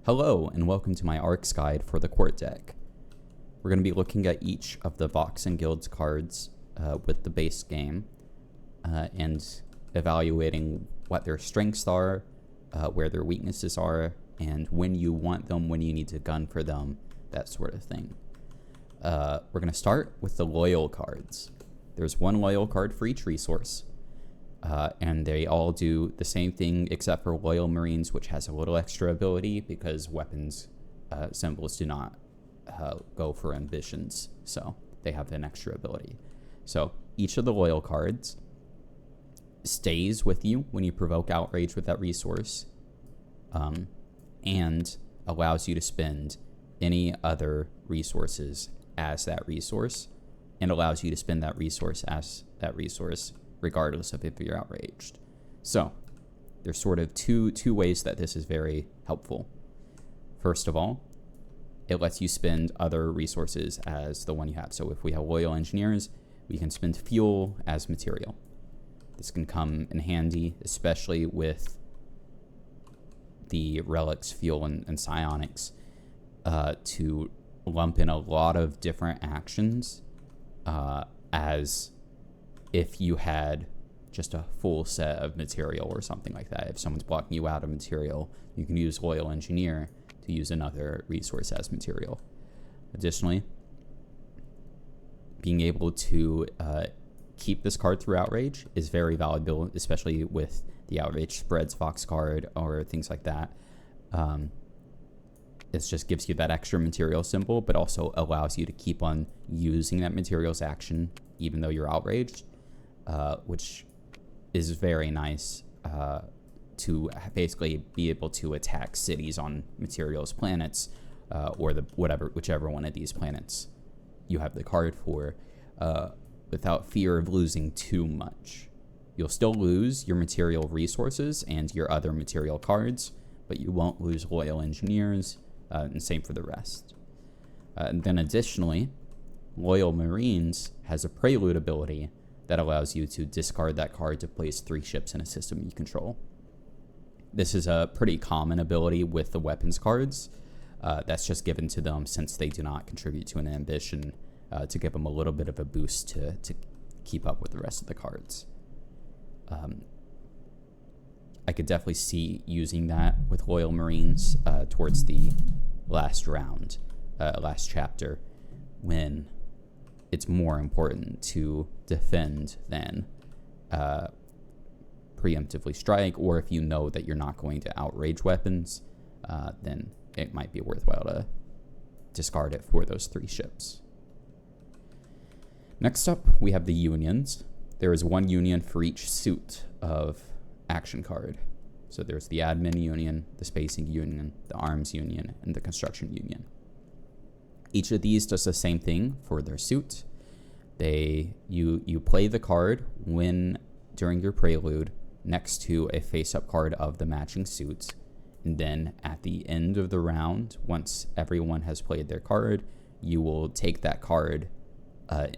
Hello, and welcome to my ARCS guide for the Court deck. We're going to be looking at each of the Vox and Guilds cards with the base game and evaluating what their strengths are, where their weaknesses are, and when you want them, when you need to gun for them, that sort of thing. We're going to start with the loyal cards. There's one loyal card for each resource. And they all do the same thing except for Loyal Marines, which has a little extra ability because weapons symbols do not go for ambitions, so they have an extra ability. So each of the loyal cards stays with you when you provoke outrage with that resource, and allows you to spend any other resources as that resource, and allows you to spend that resource as that resource regardless of if you're outraged. So there's sort of two ways that this is very helpful. First of all, it lets you spend other resources as the one you have. So if we have loyal engineers, we can spend fuel as material. This can come in handy, especially with the relics, fuel, and psionics, to lump in a lot of different actions as if you had just a full set of material or something like that. If someone's blocking you out of material, you can use Loyal Engineer to use another resource as material. Additionally, being able to keep this card through Outrage is very valuable, especially with the Outrage Spreads Vox card or things like that. It just gives you that extra material symbol, but also allows you to keep on using that material's action even though you're outraged. Which is very nice to basically be able to attack cities on materials planets, or whichever one of these planets you have the card for, without fear of losing too much. You'll still lose your material resources and your other material cards, but you won't lose Loyal Engineers, and same for the rest. And then additionally, Loyal Marines has a Prelude ability that allows you to discard that card to place 3 ships in a system you control. This is a pretty common ability with the weapons cards. That's just given to them since they do not contribute to an ambition, to give them a little bit of a boost to keep up with the rest of the cards. I could definitely see using that with Loyal Marines towards the last round, last chapter, when it's more important to defend than preemptively strike, or if you know that you're not going to outrage weapons, then it might be worthwhile to discard it for those 3 ships. Next up, we have the unions. There is 1 union for each suit of action card. So there's the admin union, the spacing union, the arms union, and the construction union. Each of these does the same thing for their suit. You play the card during your prelude next to a face-up card of the matching suits, and then at the end of the round, once everyone has played their card, you will take that card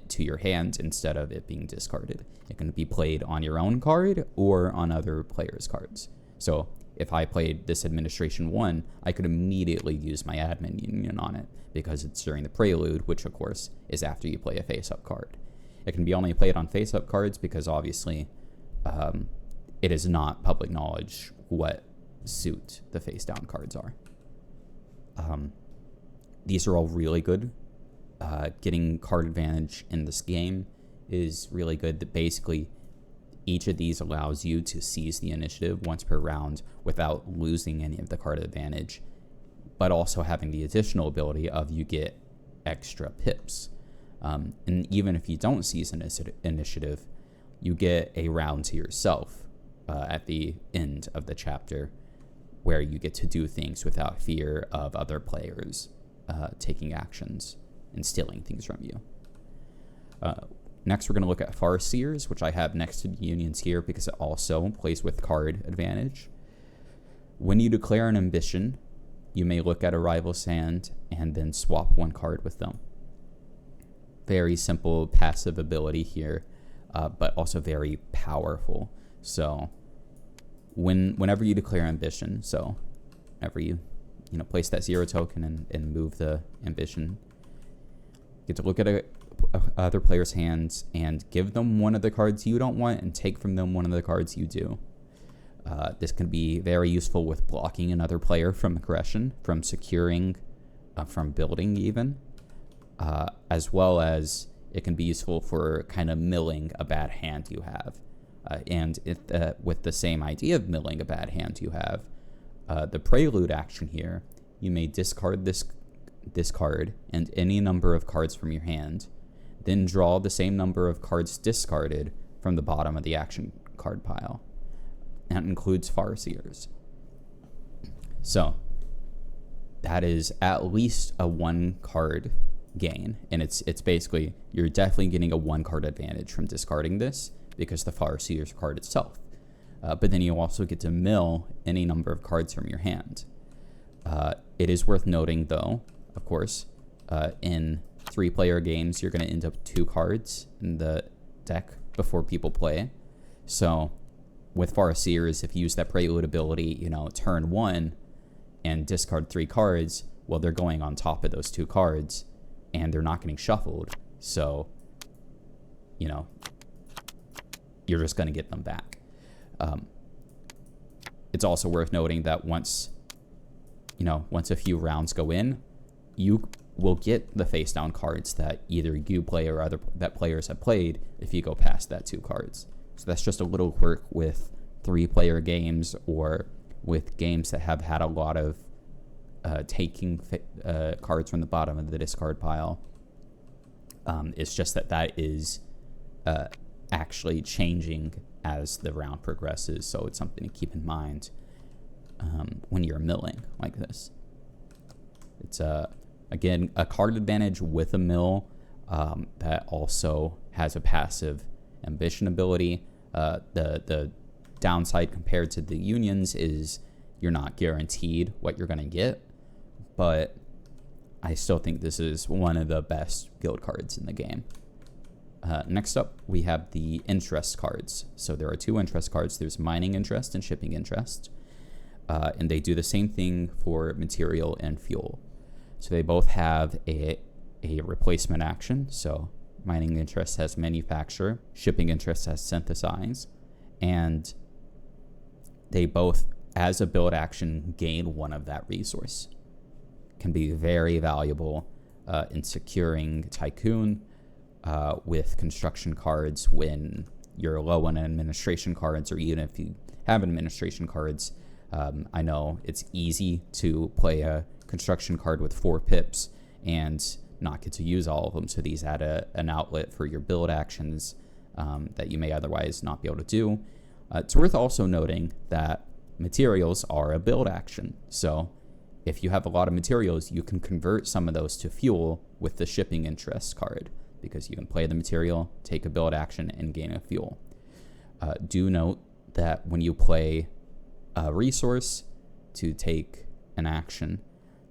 to your hand instead of it being discarded. It can be played on your own card or on other players' cards. So if I played this Administration 1, I could immediately use my Admin Union on it because it's during the prelude, which of course is after you play a face-up card. It can be only played on face-up cards because obviously it is not public knowledge what suit the face-down cards are. These are all really good. Getting card advantage in this game is really good. Basically, each of these allows you to seize the initiative once per round without losing any of the card advantage, but also having the additional ability of you get extra pips. And even if you don't seize an initiative, you get a round to yourself at the end of the chapter where you get to do things without fear of other players taking actions and stealing things from you. Next, we're going to look at Farseers, which I have next to the unions here because it also plays with card advantage. When you declare an ambition, you may look at a rival's hand and then swap 1 card with them. Very simple passive ability here, but also very powerful. So whenever you declare ambition, so whenever you place that 0 token and move the ambition. You get to look at other players' hands and give them one of the cards you don't want and take from them one of the cards you do. This can be very useful with blocking another player from aggression, from securing, from building even, as well as it can be useful for kind of milling a bad hand you have. With the same idea of milling a bad hand you have, the prelude action here, you may discard this card and any number of cards from your hand, then draw the same number of cards discarded from the bottom of the action card pile. That includes Farseers. So that is at least a 1 card gain, and it's basically, you're definitely getting a 1 card advantage from discarding this because the Farseers card itself. But then you also get to mill any number of cards from your hand. It is worth noting, though, of course, in 3-player games, you're going to end up 2 cards in the deck before people play. So with Farseers, if you use that Prelude ability, turn 1 and discard 3 cards, well, they're going on top of those 2 cards, and they're not getting shuffled. So, you're just going to get them back. It's also worth noting that once a few rounds go in, you will get the face down cards that either you play or that players have played if you go past that 2 cards. So that's just a little quirk with 3-player games or with games that have had a lot of taking cards from the bottom of the discard pile. It's just that is actually changing as the round progresses, so it's something to keep in mind when you're milling like this. It's again a card advantage with a mill that also has a passive ambition ability. The downside compared to the unions is you're not guaranteed what you're going to get, but I still think this is one of the best guild cards in the game. Next up, we have the interest cards. So there are 2 interest cards. There's mining interest and shipping interest. And they do the same thing for material and fuel. So they both have a replacement action. So mining interest has manufacture, shipping interest has synthesize, and they both, as a build action, gain 1 of that resource. Can be very valuable in securing Tycoon with construction cards when you're low on administration cards, or even if you have administration cards. I know it's easy to play a construction card with 4 pips and not get to use all of them, so these add an outlet for your build actions that you may otherwise not be able to do. It's worth also noting that materials are a build action, so if you have a lot of materials, you can convert some of those to fuel with the shipping interest card, because you can play the material, take a build action, and gain a fuel. Do note that when you play a resource to take an action,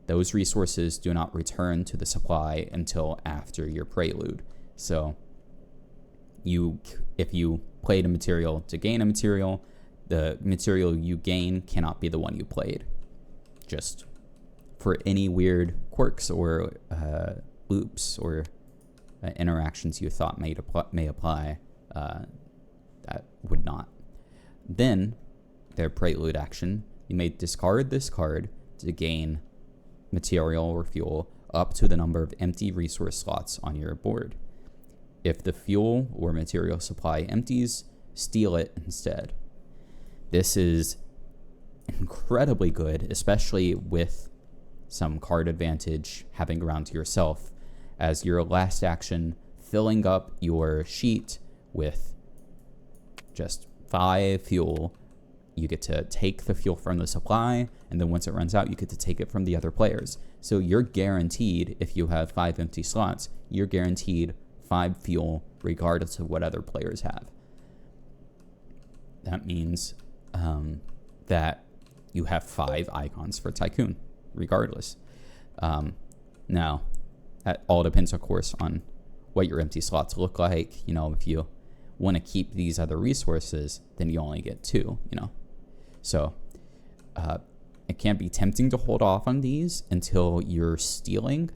those resources do not return to the supply until after your prelude. So if you played a material to gain a material, the material you gain cannot be the one you played. Just for any weird quirks or loops or interactions you thought may apply, that would not. Then, their prelude action, you may discard this card to gain material or fuel up to the number of empty resource slots on your board. If the fuel or material supply empties, steal it instead. This is incredibly good, especially with some card advantage having around to yourself, as your last action, filling up your sheet with just 5 fuel. You get to take the fuel from the supply, and then once it runs out, you get to take it from the other players. So you're guaranteed, if you have 5 empty slots, you're guaranteed 5 fuel regardless of what other players have. That means that you have 5 icons for Tycoon, regardless. Now, that all depends, of course, on what your empty slots look like. If you want to keep these other resources, then you only get 2, So It can be tempting to hold off on these until you're stealing,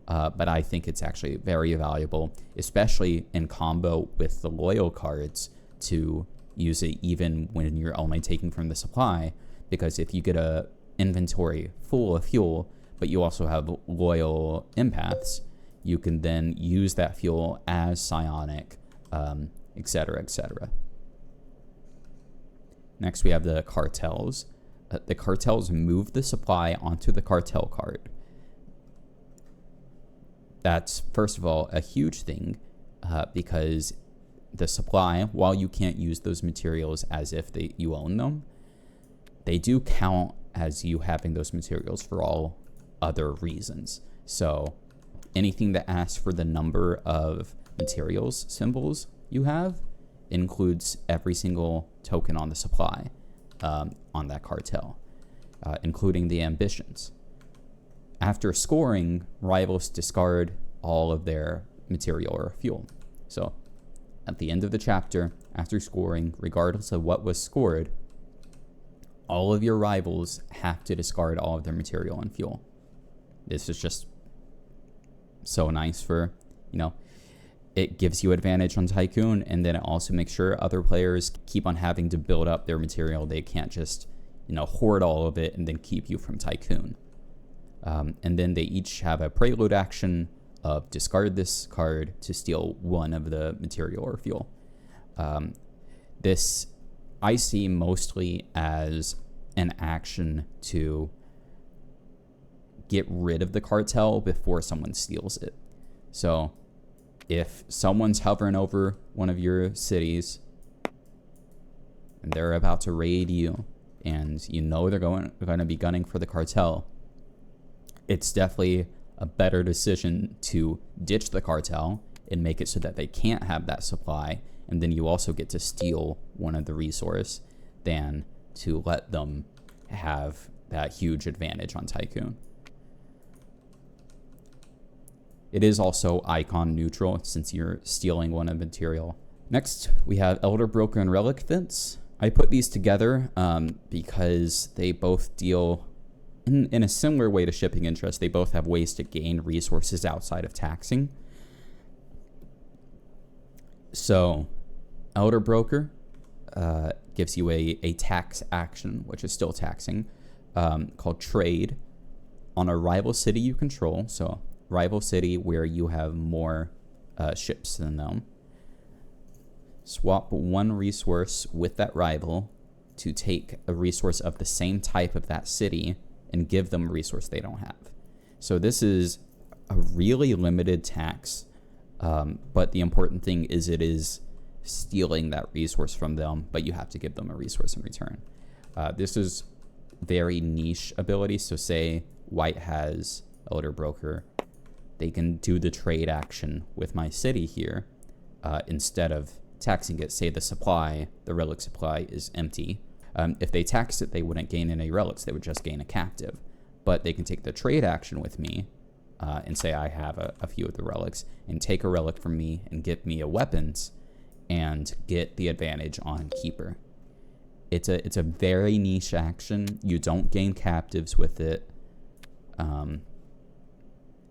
but I think it's actually very valuable, especially in combo with the loyal cards, to use it even when you're only taking from the supply, because if you get a inventory full of fuel, but you also have loyal empaths, you can then use that fuel as psionic, etc., etc. Next, we have the cartels. The cartels move the supply onto the cartel card. That's, first of all, a huge thing, because the supply, while you can't use those materials as if you own them, they do count as you having those materials for all other reasons. So anything that asks for the number of materials symbols you have includes every single token on the supply, on that cartel, including the ambitions. After scoring, rivals discard all of their material or fuel. So at the end of the chapter, after scoring, regardless of what was scored, all of your rivals have to discard all of their material and fuel. This is just so nice for, it gives you advantage on Tycoon, and then it also makes sure other players keep on having to build up their material. They can't just, hoard all of it and then keep you from Tycoon. And then they each have a prelude action of discard this card to steal one of the material or fuel. This I see mostly as an action to get rid of the cartel before someone steals it. So if someone's hovering over one of your cities and they're about to raid you, and they're going to be gunning for the cartel, it's definitely a better decision to ditch the cartel and make it so that they can't have that supply, and then you also get to steal one of the resource, than to let them have that huge advantage on Tycoon. It is also icon neutral since you're stealing one of the material. Next, we have Elder Broker and Relic Fence. I put these together because they both deal in a similar way to shipping interest. They both have ways to gain resources outside of taxing. So Elder Broker gives you a tax action, which is still taxing, called Trade, on a rival city you control. So rival city where you have more ships than them. Swap one resource with that rival to take a resource of the same type of that city and give them a resource they don't have. So this is a really limited tax, but the important thing is it is stealing that resource from them, but you have to give them a resource in return. This is very niche ability. So say white has Elder Broker, they can do the trade action with my city here, instead of taxing it. Say the relic supply is empty. If they taxed it, they wouldn't gain any relics. They would just gain a captive. But they can take the trade action with me, and say I have a few of the relics, and take a relic from me and give me a weapons and get the advantage on Keeper. It's a very niche action. You don't gain captives with it, and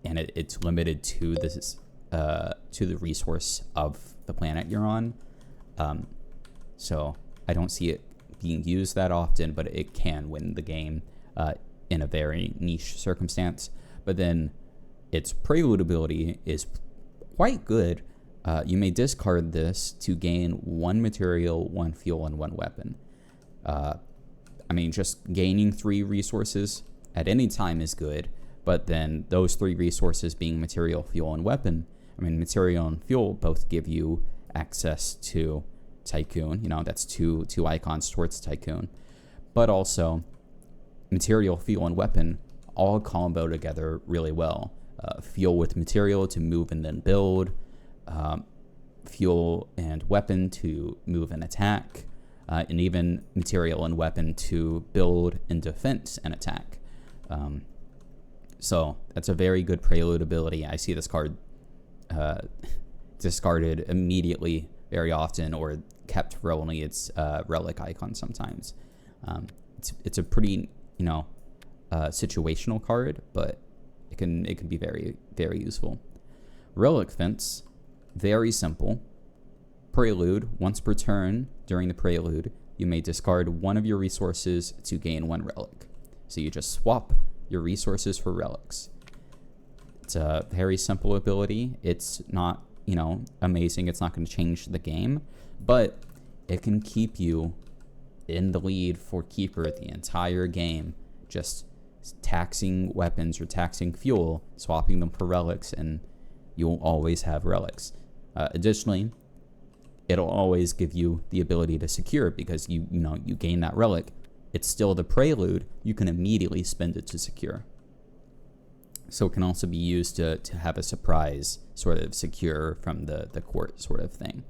it's limited to this to the resource of the planet you're on. So I don't see it being used that often, but it can win the game in a very niche circumstance. But then its prelude ability is quite good. You may discard this to gain one material, one fuel, and one weapon. Just gaining 3 resources at any time is good, but then those 3 resources being material, fuel, and weapon. Material and fuel both give you access to Tycoon. That's two icons towards Tycoon. But also, material, fuel, and weapon all combo together really well. Fuel with material to move and then build. Fuel and weapon to move and attack. And even material and weapon to build and defense and attack. So that's a very good prelude ability. I see this card discarded immediately very often, or kept for only its relic icon sometimes. It's a pretty situational card, but it can be very, very useful. Relic Fence, very simple. Prelude, once per turn during the Prelude, you may discard one of your resources to gain one relic. So you just swap your resources for relics. It's a very simple ability. It's not, amazing. It's not going to change the game, but it can keep you in the lead for Keeper the entire game, just taxing weapons or taxing fuel, swapping them for relics, and you'll always have relics. Additionally, it'll always give you the ability to secure, because you gain that relic. It's still the Prelude. You can immediately spend it to secure. So it can also be used to have a surprise sort of secure from the court sort of thing.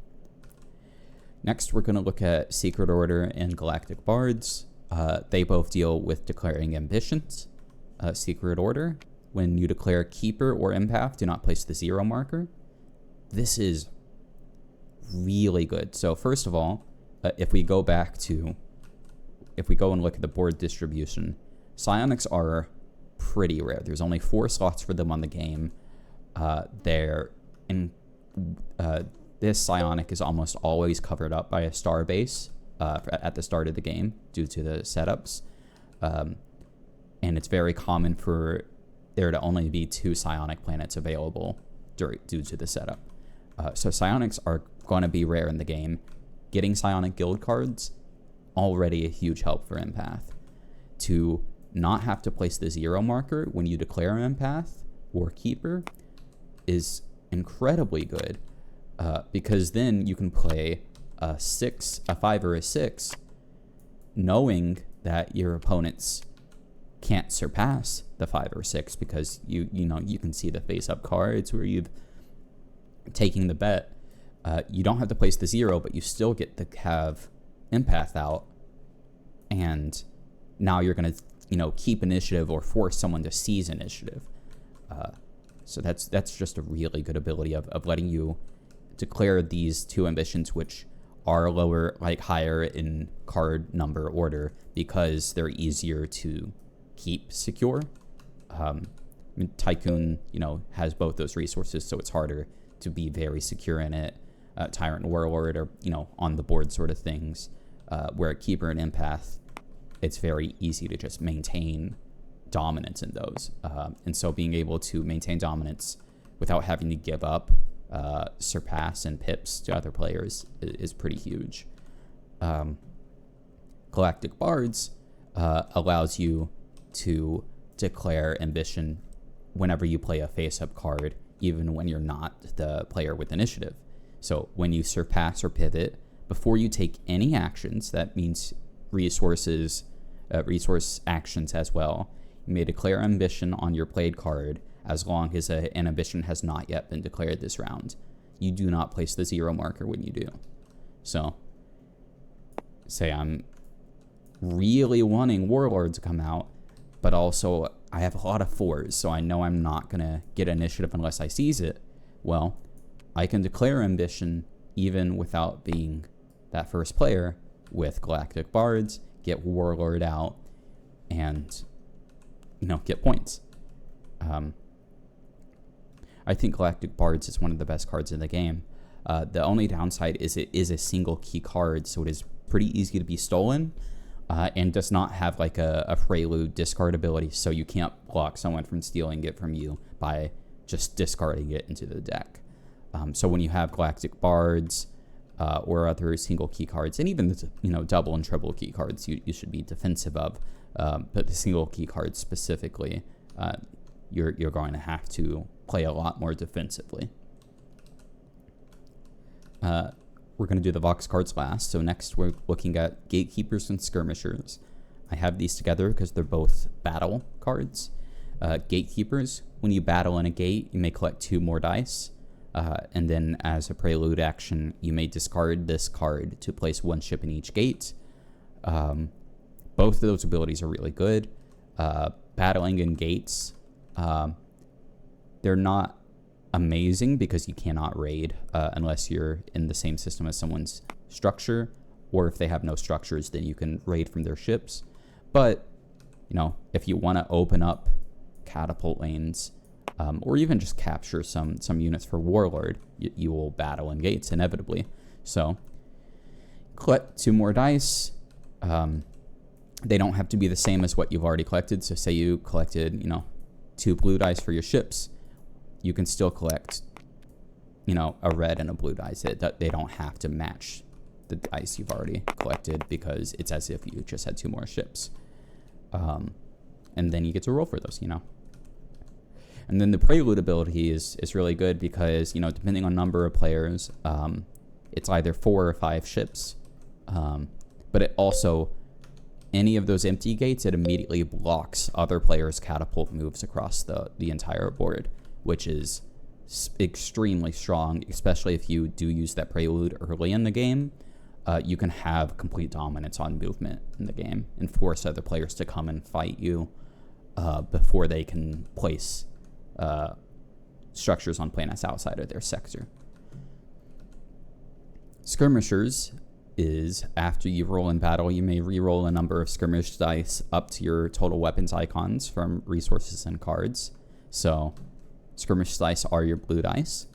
Next, we're going to look at Secret Order and Galactic Bards. They both deal with declaring ambitions. Secret Order, when you declare Keeper or Empath, do not place the 0 marker. This is really good. So first of all, if we go and look at the board distribution, psionics are pretty rare. There's only 4 slots for them on the game. This psionic is almost always covered up by a star base at the start of the game due to the setups. And it's very common for there to only be 2 psionic planets available due to the setup. So psionics are going to be rare in the game. Getting psionic guild cards, already a huge help for Empath. To not have to place the 0 marker when you declare an Empath or Keeper is incredibly good, because then you can play a 5 or a 6, knowing that your opponents can't surpass the 5 or 6, because you can see the face-up cards where you've taking the bet. You don't have to place the 0, but you still get to have Empath out, and now you're going to keep initiative or force someone to seize initiative. So that's just a really good ability of letting you declare these 2 ambitions, which are higher in card number order, because they're easier to keep secure. Tycoon, has both those resources, so it's harder to be very secure in it. Tyrant and Warlord are, on the board sort of things, where Keeper and Empath, it's very easy to just maintain dominance in those. And so being able to maintain dominance without having to give up surpass and pips to other players is pretty huge. Galactic Bards allows you to declare ambition whenever you play a face-up card, even when you're not the player with initiative. So when you surpass or pivot, before you take any actions, that means resource actions as well, you may declare ambition on your played card as long as an ambition has not yet been declared this round. You do not place the 0 marker when you do. So, say I'm really wanting Warlord to come out, but also I have a lot of 4s, so I know I'm not going to get initiative unless I seize it. Well, I can declare ambition even without being that first player with Galactic Bards, get Warlord out, and get points. I think Galactic Bards is one of the best cards in the game. The only downside is it is a single key card, so it is pretty easy to be stolen, and does not have a Prelude discard ability, so you can't block someone from stealing it from you by just discarding it into the deck. So when you have Galactic Bards or other single key cards, and even double and triple key cards, you should be defensive of. But the single key cards specifically, you're going to have to play a lot more defensively. We're going to do the Vox cards last. So next we're looking at Gatekeepers and Skirmishers. I have these together because they're both battle cards. Gatekeepers, when you battle in a gate, you may collect 2 more dice. And then as a prelude action, you may discard this card to place 1 ship in each gate. Both of those abilities are really good. Battling in gates, they're not amazing because you cannot raid unless you're in the same system as someone's structure, or if they have no structures, then you can raid from their ships. But you know, if you want to open up catapult lanes, or even just capture some units for Warlord, you will battle in gates inevitably. So collect 2 more dice. They don't have to be the same as what you've already collected. So say you collected, you know, 2 blue dice for your ships, you can still collect, you know, a red and a blue dice. They don't have to match the dice you've already collected, because it's as if you just had 2 more ships. And then you get to roll for those, you know. And then the Prelude ability is really good because, you know, depending on number of players, it's either 4 or 5 ships. But it also, any of those empty gates, it immediately blocks other players' catapult moves across the entire board, which is extremely strong, especially if you do use that Prelude early in the game. You can have complete dominance on movement in the game and force other players to come and fight you before they can place structures on planets outside of their sector. Skirmishers is after you roll in battle, you may re-roll a number of skirmish dice up to your total weapons icons from resources and cards. So skirmish dice are your blue dice.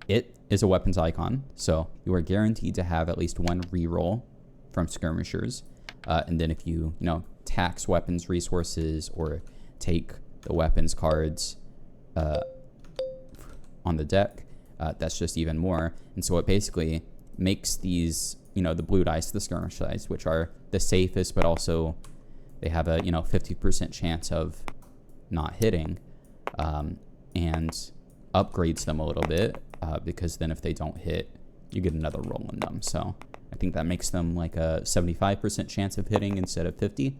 It is a weapons icon, so you are guaranteed to have at least 1 re-roll from skirmishers. And then if you tax weapons resources or take the weapons cards on the deck, that's just even more. And so it basically makes these, the blue dice, the skirmish dice, which are the safest, but also they have a 50% chance of not hitting, and upgrades them a little bit, because then if they don't hit, you get another roll in them. So I think that makes them like a 75% chance of hitting instead of 50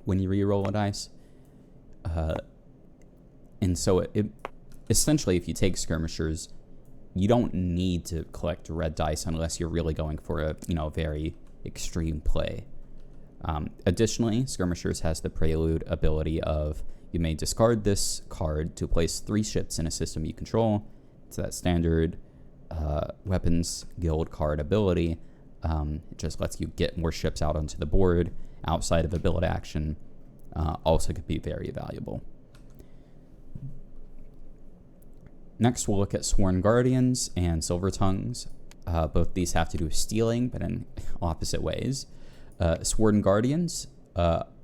when you re-roll a dice. And so it essentially, if you take skirmishers, you don't need to collect red dice unless you're really going for a very extreme play. Additionally, skirmishers has the Prelude ability of you may discard this card to place 3 ships in a system you control. It's that standard weapons guild card ability. It just lets you get more ships out onto the board outside of a build action. Also could be very valuable. Next, we'll look at Sworn Guardians and Silver Tongues. Both these have to do with stealing, but in opposite ways. Sworn Guardians,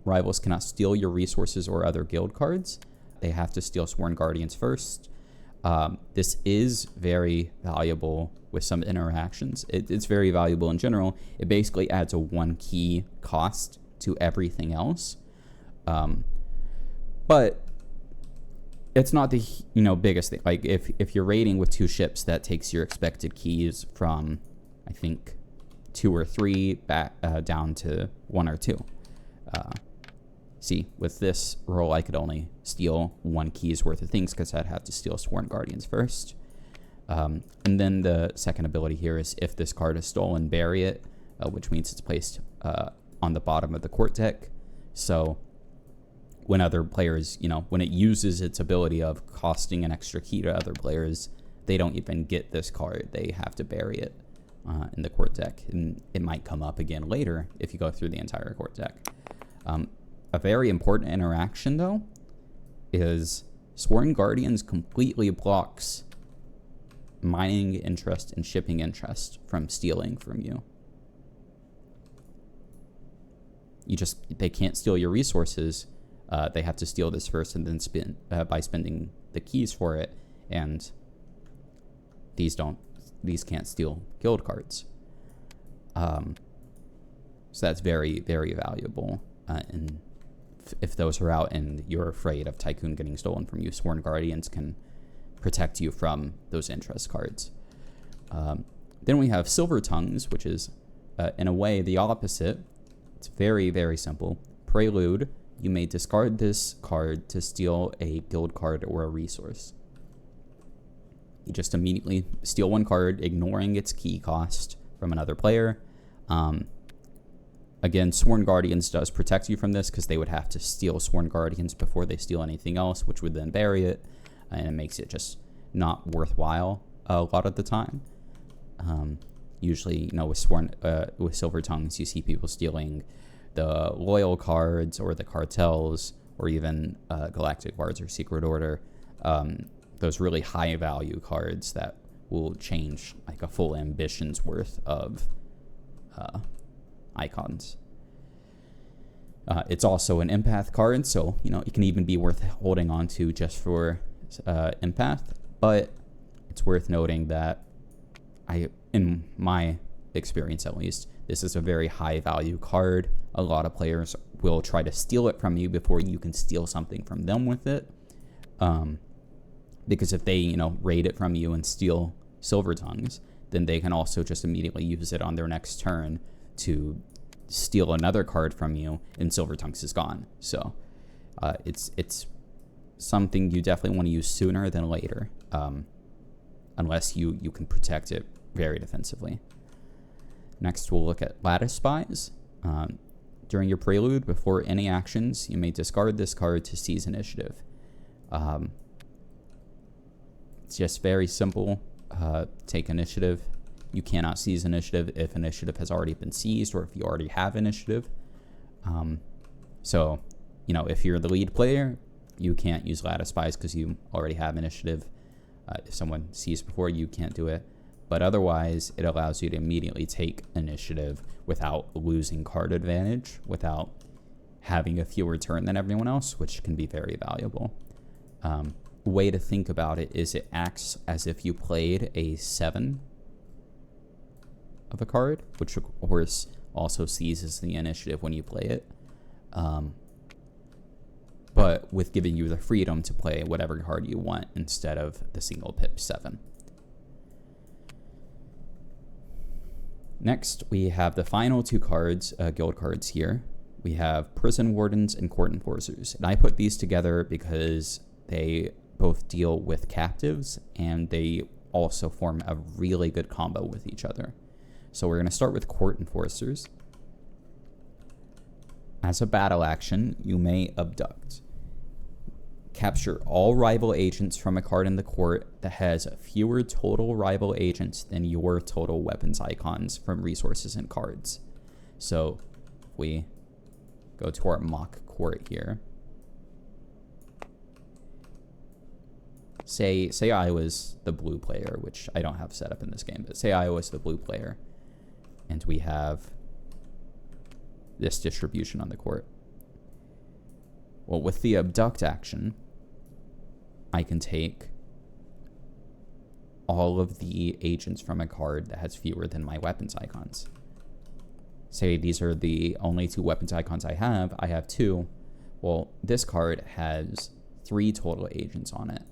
rivals cannot steal your resources or other guild cards. They have to steal Sworn Guardians first. This is very valuable with some interactions. It's very valuable in general. It basically adds a 1 key cost to everything else. But it's not the biggest thing. Like if you're raiding with 2 ships, that takes your expected keys from, I think, 2 or 3 back down to 1 or 2. See, with this roll, I could only steal 1 key's worth of things because I'd have to steal Sworn Guardians first. And then the second ability here is if this card is stolen, bury it, which means it's placed on the bottom of the court deck. So when other players, when it uses its ability of costing an extra key to other players, they don't even get this card. They have to bury it in the court deck. And it might come up again later if you go through the entire court deck. A very important interaction, though, is Sworn Guardians completely blocks mining interest and shipping interest from stealing from you. They can't steal your resources. They have to steal this first and then spend by spending the keys for it. And these can't steal guild cards. So that's very, very valuable. And if those are out and you're afraid of Tycoon getting stolen from you, Sworn Guardians can protect you from those interest cards. Then we have Silver Tongues, which is in a way the opposite. It's very, very simple. Prelude, you may discard this card to steal a guild card or a resource. You just immediately steal 1 card, ignoring its key cost from another player. Again, Sworn Guardians does protect you from this because they would have to steal Sworn Guardians before they steal anything else, which would then bury it, and it makes it just not worthwhile a lot of the time. Usually, with Silver Tongues, you see people stealing the loyal cards or the cartels or even galactic guards or secret order, those really high value cards that will change like a full ambition's worth of icons. It's also an empath card, so it can even be worth holding on to just for empath. But it's worth noting that in my experience at least, this is a very high value card. A lot of players will try to steal it from you before you can steal something from them with it. Because if they, raid it from you and steal Silver Tongues, then they can also just immediately use it on their next turn to steal another card from you, and Silver Tongues is gone. So it's something you definitely want to use sooner than later, unless you can protect it very defensively. Next, we'll look at Lattice Spies. During your prelude, before any actions, you may discard this card to seize initiative. It's just very simple. Take initiative. You cannot seize initiative if initiative has already been seized or if you already have initiative. So, if you're the lead player, you can't use Lattice Spies because you already have initiative. If someone seized before, you can't do it. But otherwise, it allows you to immediately take initiative without losing card advantage, without having a fewer turn than everyone else, which can be very valuable. Way to think about it is it acts as if you played a 7 of a card, which of course also seizes the initiative when you play it. But with giving you the freedom to play whatever card you want instead of the single pip 7. Next, we have the final 2 cards, guild cards here. We have Prison Wardens and Court Enforcers. And I put these together because they both deal with captives and they also form a really good combo with each other. So we're going to start with Court Enforcers. As a battle action, you may abduct. Capture all rival agents from a card in the court that has fewer total rival agents than your total weapons icons from resources and cards. So if we go to our mock court here, say I was the blue player, which I don't have set up in this game, but say I was the blue player, and we have this distribution on the court. Well, with the abduct action, I can take all of the agents from a card that has fewer than my weapons icons. Say these are the only 2 weapons icons I have. I have 2. Well, this card has 3 total agents on it.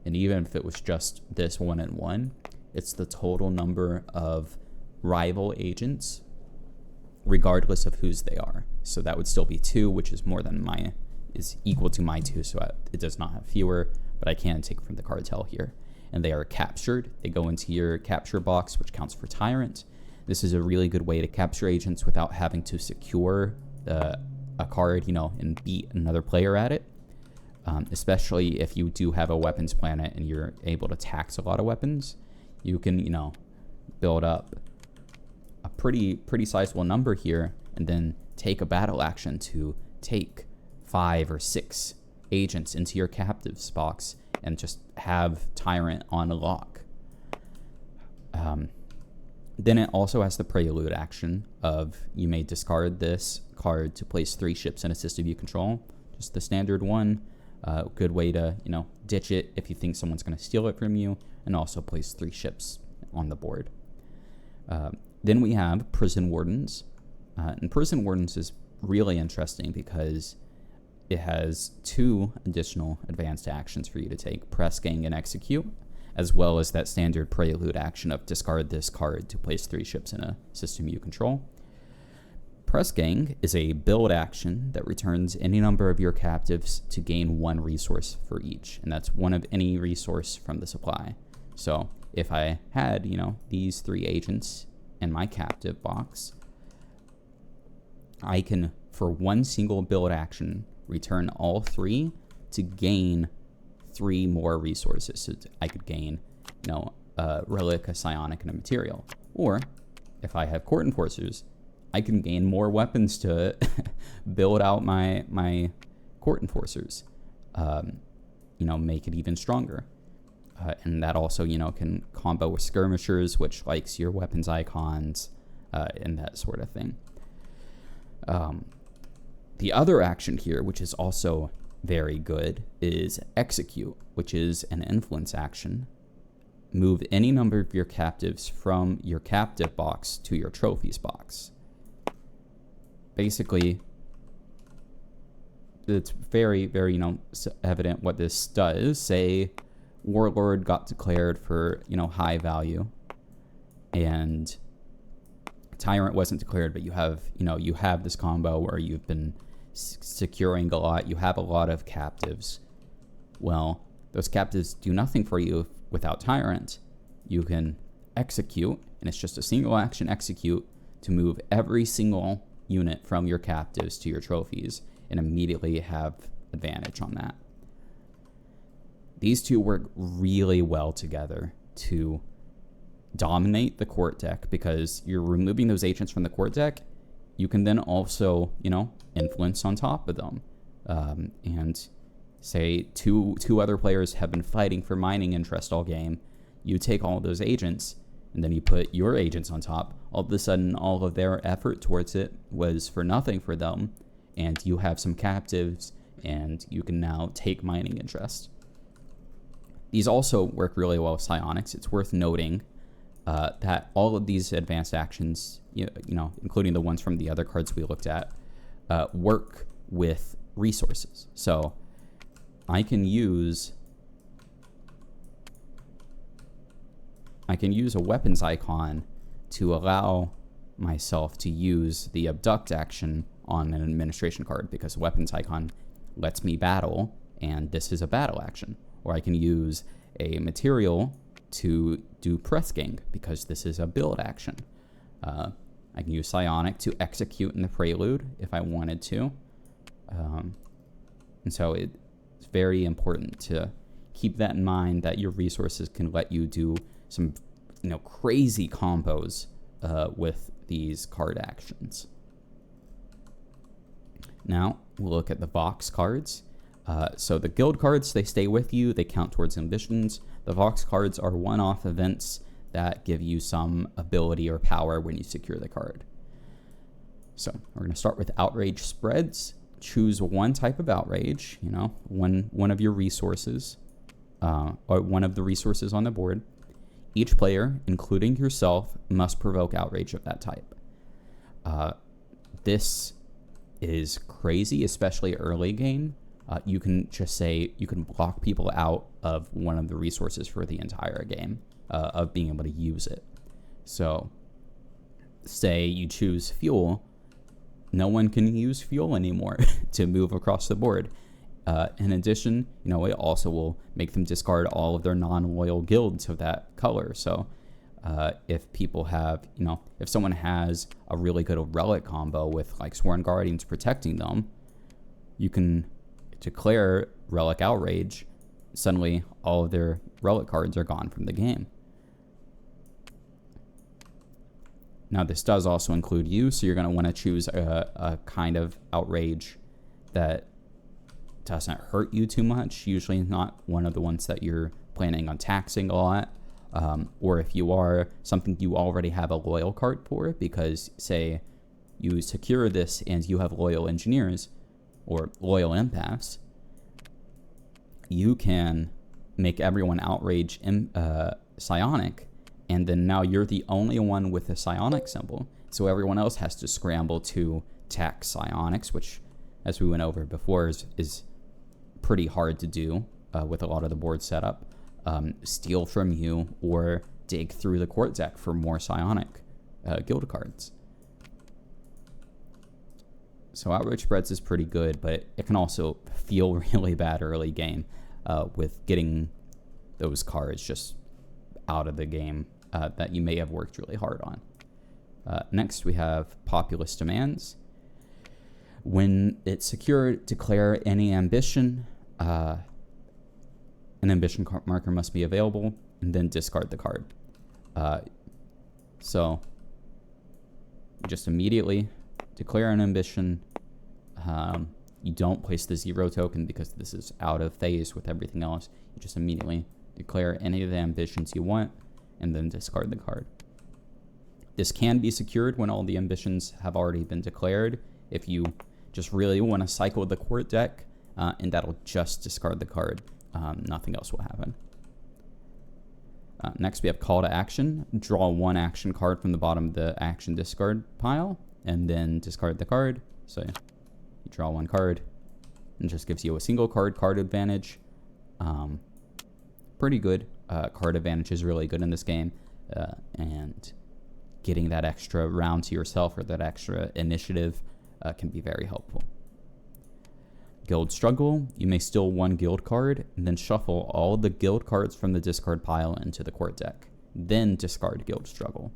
And even if it was just this 1 and 1, it's the total number of rival agents regardless of whose they are. So that would still be 2, which is more than is equal to my 2, so it does not have fewer, but I can take from the cartel here. And they are captured. They go into your capture box, which counts for Tyrant. This is a really good way to capture agents without having to secure a card, and beat another player at it. Especially if you do have a weapons planet and you're able to tax a lot of weapons, you can, build up a pretty sizable number here and then take a battle action to take 5 or 6 agents into your captives box and just have Tyrant on lock. Then it also has the prelude action of you may discard this card to place 3 ships in a system you control. Just the standard one. Good way to, ditch it if you think someone's going to steal it from you, and also place 3 ships on the board. Then we have Prison Wardens. And Prison Wardens is really interesting because it has 2 additional advanced actions for you to take, Press Gang and Execute, as well as that standard prelude action of discard this card to place 3 ships in a system you control. Press Gang is a build action that returns any number of your captives to gain 1 resource for each, and that's 1 of any resource from the supply. So if I had, these 3 agents in my captive box, I can, for 1 single build action, return all 3 to gain 3 more resources. So I could gain, a relic, a psionic, and a material. Or if I have Court Enforcers, I can gain more weapons to build out my court enforcers. Make it even stronger. And that also, can combo with skirmishers, which likes your weapons icons, and that sort of thing. The other action here, which is also very good, is execute, which is an influence action. Move any number of your captives from your captive box to your trophies box. Basically, it's very, very, evident what this does. Say Warlord got declared for, high value, and Tyrant wasn't declared, but you have this combo where you've been securing a lot. You have a lot of captives. Well, those captives do nothing for you without Tyrant. You can execute, and it's just a single action execute to move every single unit from your captives to your trophies and immediately have advantage on that. These two work really well together to dominate the court deck, because you're removing those agents from the court deck. You can then also, influence on top of them. And say two other players have been fighting for mining interest all game. You take all of those agents, and then you put your agents on top. All of a sudden, all of their effort towards it was for nothing for them, and you have some captives, and you can now take mining interest. These also work really well with psionics. It's worth noting that all of these advanced actions, including the ones from the other cards we looked at, work with resources. So I can use a weapons icon to allow myself to use the abduct action on an administration card, because the weapons icon lets me battle, and this is a battle action. Or I can use a material to do press gang, because this is a build action. I can use psionic to execute in the prelude if I wanted to. And so it's very important to keep that in mind, that your resources can let you do some crazy combos with these card actions. Now we'll look at the Vox cards. So the guild cards, they stay with you, they count towards ambitions. The Vox cards are one-off events that give you some ability or power when you secure the card. So we're going to start with outrage spreads. Choose one type of outrage, one of your resources, or one of the resources on the board. Each player, including yourself, must provoke outrage of that type. This is crazy, especially early game. You can just say you can block people out of one of the resources for the entire game of being able to use it. So say you choose fuel, no one can use fuel anymore to move across the board. In addition, it also will make them discard all of their non-loyal guilds of that color. So if people have, if someone has a really good relic combo with like Sworn Guardians protecting them, you can declare Relic Outrage. Suddenly all of their relic cards are gone from the game. Now this does also include you, so you're going to want to choose a kind of outrage that doesn't hurt you too much. Usually not one of the ones that you're planning on taxing a lot, or if you are, something you already have a loyal card for, because say you secure this and you have loyal engineers or loyal empaths, you can make everyone outrage psionic, and then now you're the only one with a psionic symbol, so everyone else has to scramble to tax psionics, which, as we went over before, is pretty hard to do with a lot of the board setup. Steal from you or dig through the court deck for more psionic guild cards. So outrage spreads is pretty good, but it can also feel really bad early game with getting those cards just out of the game that you may have worked really hard on. Next, we have populist demands. When it's secured, declare any ambition. An ambition marker must be available, and then discard the card. So You just immediately declare an ambition. You don't place the 0 token because this is out of phase with everything else. You just immediately declare any of the ambitions you want and then discard the card. This can be secured when all the ambitions have already been declared. If you just really want to cycle the court deck, and that'll just discard the card. Nothing else will happen. Next, we have call to action. Draw 1 action card from the bottom of the action discard pile, and then discard the card. So you draw 1 card, and it just gives you a single card advantage. Pretty good. Card advantage is really good in this game, and getting that extra round to yourself or that extra initiative can be very helpful. Guild struggle. You may steal 1 guild card and then shuffle all the guild cards from the discard pile into the court deck. Then discard guild struggle.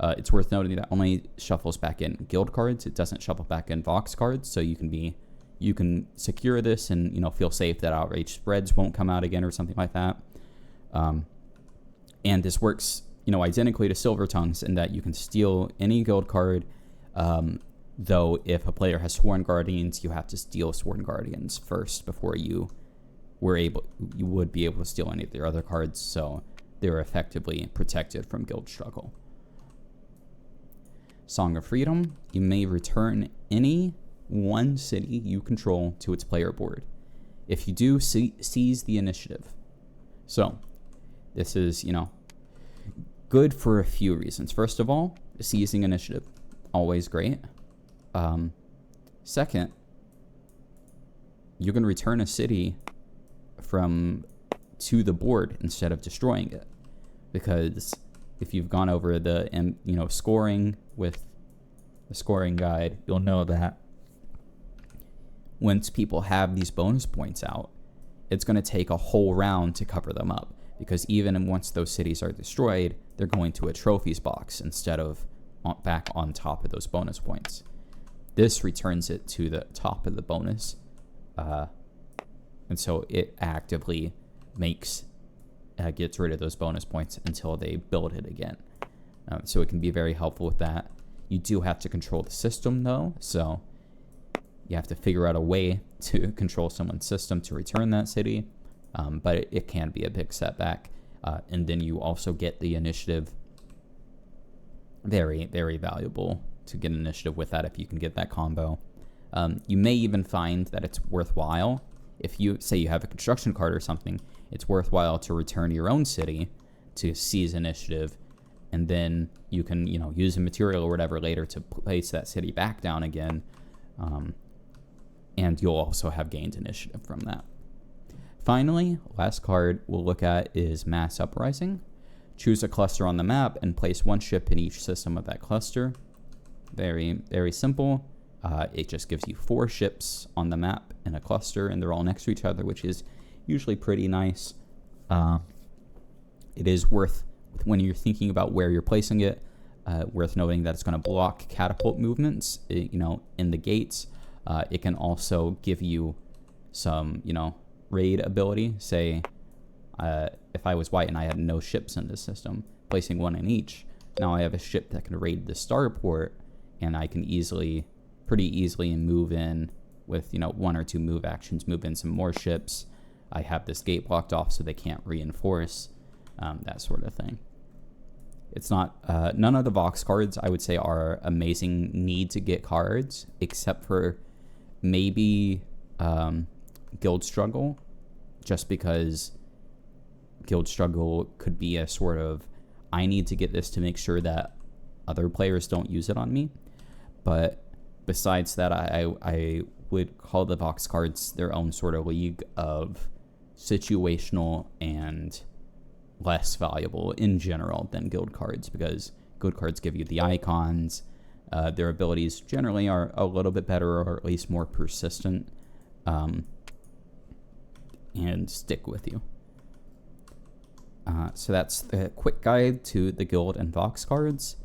It's worth noting that only shuffles back in guild cards. It doesn't shuffle back in Vox cards, so you can secure this and feel safe that outrage spreads won't come out again or something like that. And this works identically to Silver Tongues in that you can steal any guild card. Though if a player has Sworn Guardians, you have to steal Sworn Guardians first before you would be able to steal any of their other cards, so they're effectively protected from guild struggle. Song of Freedom. You may return any 1 city you control to its player board. If you do, seize the initiative. So this is, good for a few reasons. First of all, seizing initiative, always great. Second, you can return a city to the board instead of destroying it, because if you've gone over the scoring with the scoring guide, you'll know that once people have these bonus points out, it's going to take a whole round to cover them up, because even once those cities are destroyed, they're going to a trophies box instead of back on top of those bonus points. This returns it to the top of the bonus, and so it actively gets rid of those bonus points until they build it again. So it can be very helpful with that. You do have to control the system though, so you have to figure out a way to control someone's system to return that city, but it can be a big setback. And then you also get the initiative. Very, very valuable to get initiative with that if you can get that combo. You may even find that it's worthwhile. If you say you have a construction card or something, it's worthwhile to return your own city to seize initiative, and then you can use a material or whatever later to place that city back down again, and you'll also have gained initiative from that. Finally, last card we'll look at is Mass Uprising. Choose a cluster on the map and place 1 ship in each system of that cluster. Very, very simple. It just gives you 4 ships on the map in a cluster, and they're all next to each other, which is usually pretty nice. It is worth, when you're thinking about where you're placing it, worth noting that it's going to block catapult movements, in the gates. It can also give you some, raid ability. Say, if I was white and I had no ships in this system, placing 1 in each, now I have a ship that can raid the starport, and I can pretty easily move in with 1 or 2 move actions, move in some more ships. I have this gate blocked off so they can't reinforce, that sort of thing. It's not, none of the Vox cards I would say are amazing need to get cards, except for maybe Guild Struggle, just because Guild Struggle could be a sort of, I need to get this to make sure that other players don't use it on me. But besides that, I would call the Vox cards their own sort of league of situational and less valuable in general than Guild cards, because Guild cards give you the icons. Their abilities generally are a little bit better, or at least more persistent, and stick with you. So that's the quick guide to the Guild and Vox cards.